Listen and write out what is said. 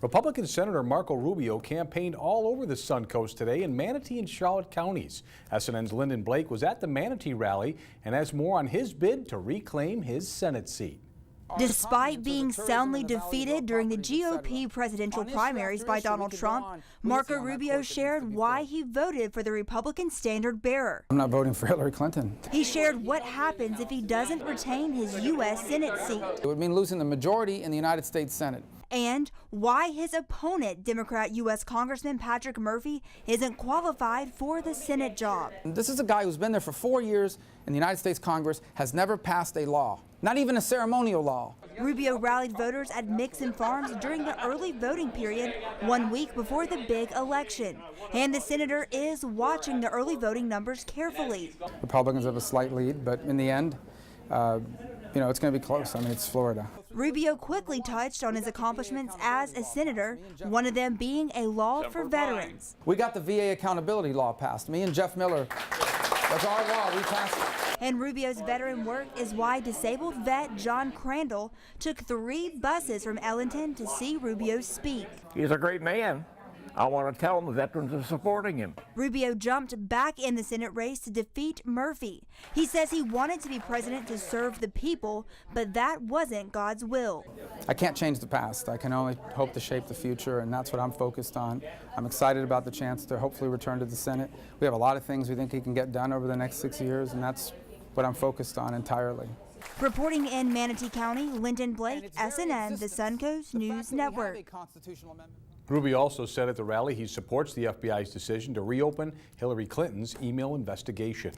Republican Senator Marco Rubio campaigned all over the Suncoast today in Manatee and Charlotte counties. SNN's Lyndon Blake was at the Manatee rally and has more on his bid to reclaim his Senate seat. Despite being soundly defeated during the GOP presidential primaries by Donald Trump, Marco Rubio shared why he voted for the Republican standard bearer. I'm not voting for Hillary Clinton. He shared what happens if he doesn't retain his U.S. Senate seat. It would mean losing the majority in the United States Senate. And why his opponent, Democrat U.S. Congressman Patrick Murphy, isn't qualified for the Senate job. This is a guy who's been there for 4 years in the United States Congress, has never passed a law, not even a ceremonial law. Rubio rallied voters at Mixon Farms during the early voting period 1 week before the big election. And the senator is watching the early voting numbers carefully. Republicans have a slight lead, but in the end, it's going to be close. I mean, it's Florida. Rubio quickly touched on his accomplishments as a senator, one of them being a law for veterans. We got the VA accountability law passed. Me and Jeff Miller, that's our law. We passed it. And Rubio's veteran work is why disabled vet John Crandall took 3 buses from Ellington to see Rubio speak. He's a great man. I want to tell him the veterans are supporting him. Rubio jumped back in the Senate race to defeat Murphy. He says he wanted to be president to serve the people, but that wasn't God's will. I can't change the past. I can only hope to shape the future, and that's what I'm focused on. I'm excited about the chance to hopefully return to the Senate. We have a lot of things we think he can get done over the next 6 years, and that's what I'm focused on entirely. Reporting in Manatee County, Lyndon Blake, SNN, the Suncoast News Network. Rubio also said at the rally he supports the FBI's decision to reopen Hillary Clinton's email investigation.